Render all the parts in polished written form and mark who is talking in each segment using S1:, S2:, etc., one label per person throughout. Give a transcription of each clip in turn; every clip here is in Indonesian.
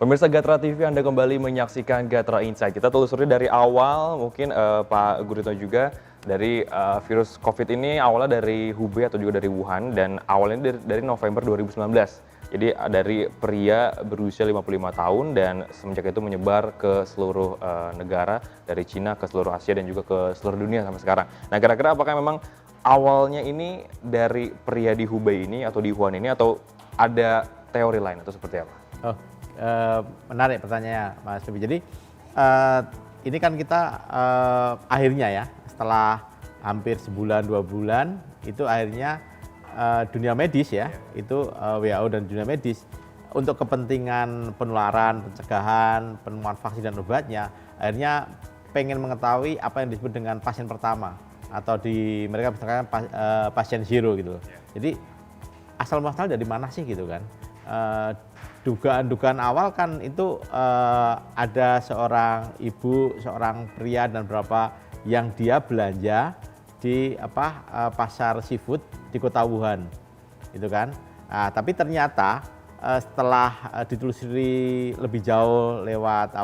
S1: Pemirsa Gatra TV, Anda kembali menyaksikan Gatra Insight. Kita telusuri dari awal, mungkin Pak Guritno juga, dari virus COVID ini awalnya dari Hubei atau juga dari Wuhan, dan awalnya dari November 2019. Jadi dari pria berusia 55 tahun dan semenjak itu menyebar ke seluruh negara, dari Cina ke seluruh Asia dan juga ke seluruh dunia sampai sekarang. Nah, kira-kira apakah memang awalnya ini dari pria di Hubei ini atau di Wuhan ini, atau ada teori lain atau seperti apa?
S2: Oh, menarik pertanyaannya, Mas Ruby. Jadi ini kan kita akhirnya ya, setelah hampir sebulan 2 bulan, itu akhirnya dunia medis ya, itu WHO dan dunia medis untuk kepentingan penularan, pencegahan, penemuan vaksin dan obatnya, akhirnya pengen mengetahui apa yang disebut dengan pasien pertama, atau di mereka misalkan pasien zero gitu loh. Jadi asal muasal dari mana sih gitu kan? Dugaan-dugaan awal kan itu ada seorang ibu, seorang pria dan berapa yang dia belanja di pasar seafood di kota Wuhan, gitu kan. Nah, tapi ternyata setelah ditelusuri lebih jauh lewat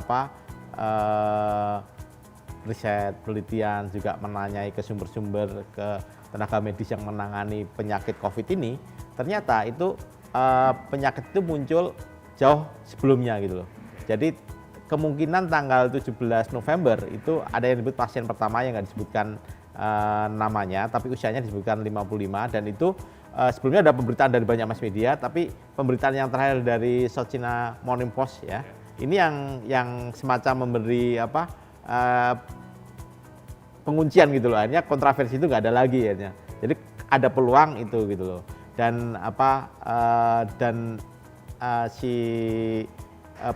S2: riset, penelitian, juga menanyai ke sumber-sumber, ke tenaga medis yang menangani penyakit COVID ini, ternyata itu penyakit itu muncul jauh sebelumnya gitu loh. Jadi kemungkinan tanggal 17 November itu ada yang disebut pasien pertama yang nggak disebutkan namanya, tapi usianya disebutkan 55, dan itu sebelumnya ada pemberitaan dari banyak mass media, tapi pemberitaan yang terakhir dari South China Morning Post ya, ini yang semacam memberi penguncian gitu loh, akhirnya kontroversi itu nggak ada lagi akhirnya. Jadi ada peluang itu gitu loh. Dan si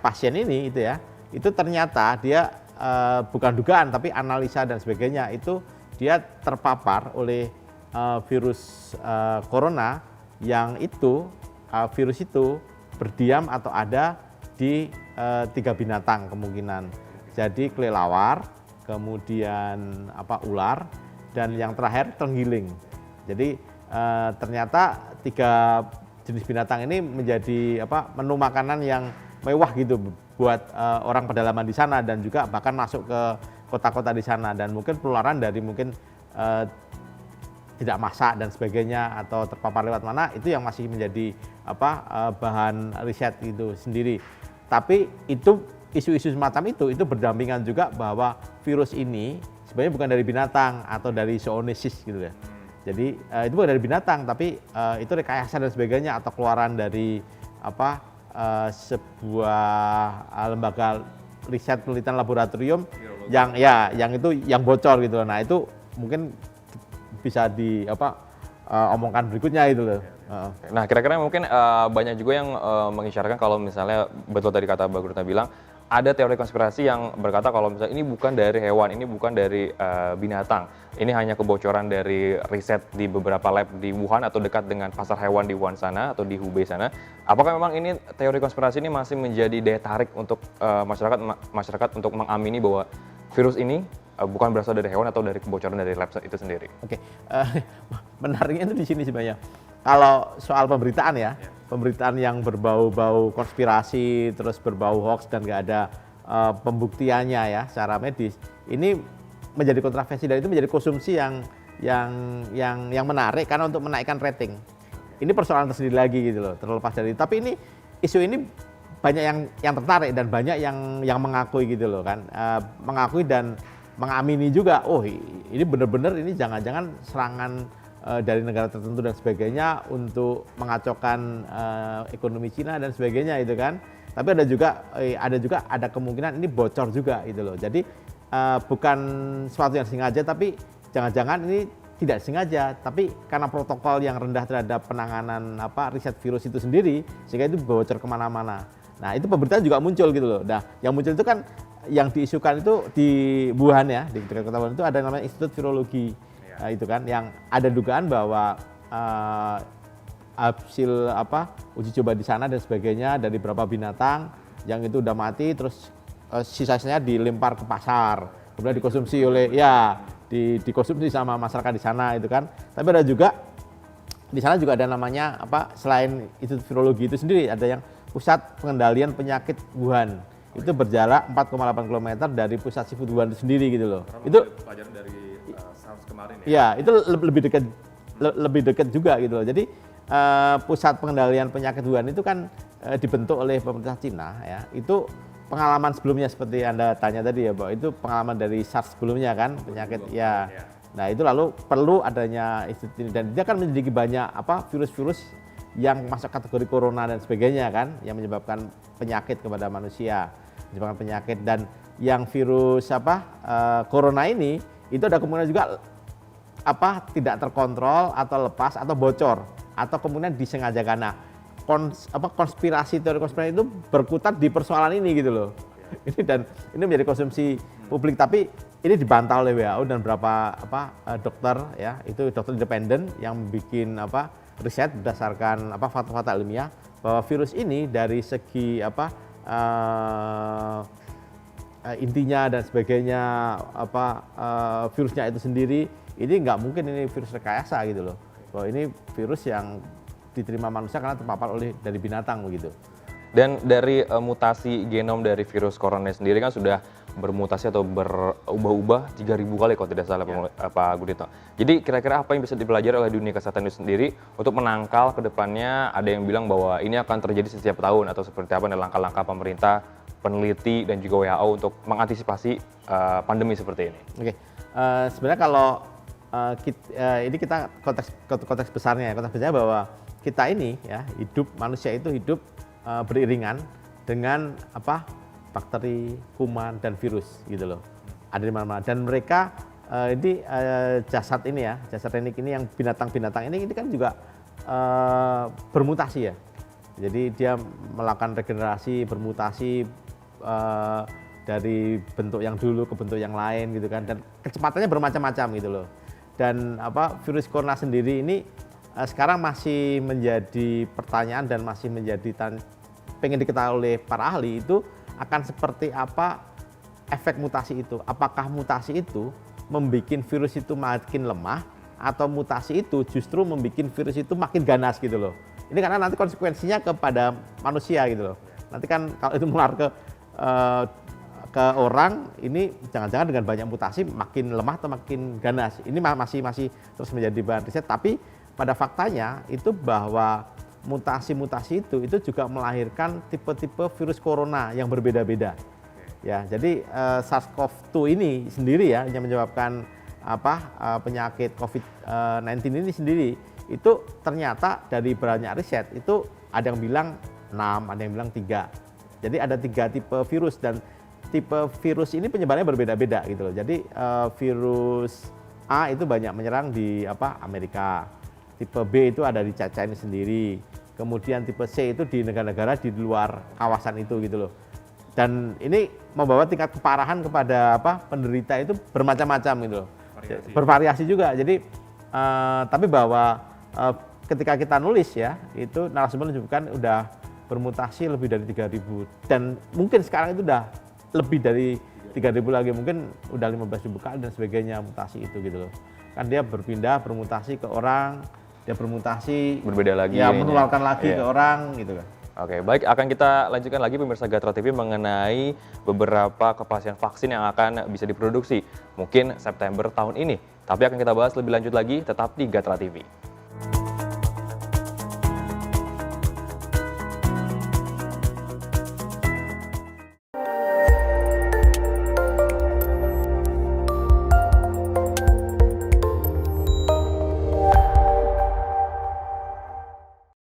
S2: pasien ini itu ya, itu ternyata dia bukan dugaan tapi analisa dan sebagainya, itu dia terpapar oleh virus corona yang itu virus itu berdiam atau ada di 3 binatang kemungkinan. Jadi kelelawar, kemudian ular, dan yang terakhir terenggiling. Jadi ternyata 3 jenis binatang ini menjadi menu makanan yang mewah gitu buat orang pedalaman di sana, dan juga bahkan masuk ke kota-kota di sana, dan mungkin penularan dari mungkin tidak masak dan sebagainya atau terpapar lewat mana, itu yang masih menjadi bahan riset itu sendiri. Tapi itu isu-isu semacam itu berdampingan juga bahwa virus ini sebenarnya bukan dari binatang atau dari zoonosis gitu ya. Jadi itu bukan dari binatang, tapi itu rekayasa dan sebagainya, atau keluaran dari sebuah lembaga riset penelitian laboratorium yang bocor gitu loh. Nah, itu mungkin bisa omongkan berikutnya itu loh.
S1: Nah, kira-kira mungkin banyak juga yang mengisyaratkan kalau misalnya betul tadi kata Mbak Guritno bilang, ada teori konspirasi yang berkata kalau misalnya ini bukan dari hewan, ini bukan dari binatang. Ini hanya kebocoran dari riset di beberapa lab di Wuhan atau dekat dengan pasar hewan di Wuhan sana atau di Hubei sana. Apakah memang ini teori konspirasi ini masih menjadi daya tarik untuk masyarakat untuk mengamini bahwa virus ini bukan berasal dari hewan atau dari kebocoran dari lab itu sendiri?
S2: Oke, menariknya itu di sini sebenarnya. Kalau soal pemberitaan ya, pemberitaan yang berbau-bau konspirasi, terus berbau hoax dan nggak ada pembuktiannya ya secara medis, ini menjadi kontroversi, dan itu menjadi konsumsi yang menarik karena untuk menaikkan rating. Ini persoalan tersendiri lagi gitu loh, terlepas dari. Tapi ini isu ini banyak yang tertarik dan banyak yang mengakui gitu loh kan, mengakui dan mengamini juga. Oh, ini benar-benar ini jangan-jangan serangan dari negara tertentu dan sebagainya untuk mengacaukan ekonomi Cina dan sebagainya itu kan. Tapi ada kemungkinan ini bocor juga gitu loh. Jadi bukan sesuatu yang sengaja, tapi jangan-jangan ini tidak sengaja, tapi karena protokol yang rendah terhadap penanganan riset virus itu sendiri, sehingga itu bocor kemana-mana. Nah, itu pemberitaan juga muncul gitu loh. Nah, yang muncul itu kan yang diisukan itu di Wuhan ya, di dekat kota Wuhan itu ada namanya Institut Virologi. Itu kan yang ada dugaan bahwa hasil uji coba di sana dan sebagainya dari beberapa binatang yang itu udah mati, terus sisanya dilempar ke pasar, kemudian dikonsumsi dikonsumsi sama masyarakat di sana itu kan. Tapi ada juga di sana juga ada namanya selain Institut Virologi itu sendiri, ada yang pusat pengendalian penyakit Wuhan. Itu berjarak 4,8 km dari pusat seafood Wuhan itu sendiri gitu loh. Itu
S1: pelajaran dari SARS kemarin ya.
S2: ya, itu lebih dekat juga gitu loh. Jadi pusat pengendalian penyakit Wuhan itu kan dibentuk oleh pemerintah Cina ya. Itu pengalaman sebelumnya seperti Anda tanya tadi ya, bahwa itu pengalaman dari SARS sebelumnya kan, penyakit ya. Nah, itu lalu perlu adanya institut ini dan dia kan memiliki banyak virus-virus yang masuk kategori corona dan sebagainya kan, yang menyebabkan penyakit kepada manusia, menyebabkan penyakit. Dan yang virus corona ini itu ada kemungkinan juga tidak terkontrol atau lepas atau bocor atau kemudian disengajakan. Nah, konspirasi teori konspirasi itu berkutat di persoalan ini gitu loh. Ini menjadi konsumsi publik, tapi ini dibantah oleh WHO dan beberapa dokter ya, itu dokter independen yang bikin riset berdasarkan fakta-fakta ilmiah bahwa virus ini dari segi intinya dan sebagainya virusnya itu sendiri ini nggak mungkin ini virus rekayasa gitu loh, bahwa ini virus yang diterima manusia karena terpapar dari binatang begitu.
S1: Dan dari mutasi genom dari virus corona sendiri kan sudah bermutasi atau berubah-ubah 3.000 kali kalau tidak salah Pak Gudito. Jadi kira-kira apa yang bisa dipelajari oleh dunia kesehatan itu sendiri untuk menangkal ke depannya? Ada yang bilang bahwa ini akan terjadi setiap tahun atau seperti apa langkah-langkah pemerintah, peneliti dan juga WHO untuk mengantisipasi pandemi seperti ini.
S2: Oke, sebenarnya kalau ini kita konteks besarnya bahwa kita ini ya manusia itu hidup beriringan dengan bakteri, kuman dan virus gitu loh. Ada di mana-mana dan mereka jasad renik ini yang binatang-binatang ini kan juga bermutasi ya. Jadi dia melakukan regenerasi, bermutasi dari bentuk yang dulu ke bentuk yang lain gitu kan, dan kecepatannya bermacam-macam gitu loh. Dan virus corona sendiri ini sekarang masih menjadi pertanyaan dan masih menjadi pengen diketahui oleh para ahli itu akan seperti apa efek mutasi itu. Apakah mutasi itu membuat virus itu makin lemah atau mutasi itu justru membuat virus itu makin ganas gitu loh. Ini karena nanti konsekuensinya kepada manusia gitu loh. Nanti kan kalau itu menular ke orang, ini jangan-jangan dengan banyak mutasi makin lemah atau makin ganas. Ini masih terus menjadi bahan riset, tapi pada faktanya itu bahwa mutasi-mutasi itu juga melahirkan tipe-tipe virus corona yang berbeda-beda. Ya, jadi SARS-CoV-2 ini sendiri ya yang menyebabkan penyakit COVID-19 ini sendiri itu ternyata dari banyak riset itu ada yang bilang 6, ada yang bilang 3. Jadi ada 3 tipe virus dan tipe virus ini penyebarannya berbeda-beda gitu loh. Jadi virus A itu banyak menyerang di Amerika. Tipe B itu ada di China sendiri. Kemudian tipe C itu di negara-negara di luar kawasan itu gitu loh. Dan ini membawa tingkat keparahan kepada penderita itu bermacam-macam gitu loh. Bervariasi juga. Jadi tapi bahwa ketika kita nulis ya, itu narasumber menunjukkan udah bermutasi lebih dari 3.000 dan mungkin sekarang itu udah lebih dari 3.000 lagi, mungkin udah 15.000 kali dan sebagainya mutasi itu gitu loh. Kan dia bermutasi ke orang, dia bermutasi
S1: berbeda lagi
S2: ya menularkan lagi ke orang gitu kan.
S1: Oke, baik, akan kita lanjutkan lagi pemirsa Gatra TV mengenai beberapa kepastian vaksin yang akan bisa diproduksi mungkin September tahun ini. Tapi akan kita bahas lebih lanjut lagi, tetap di Gatra TV.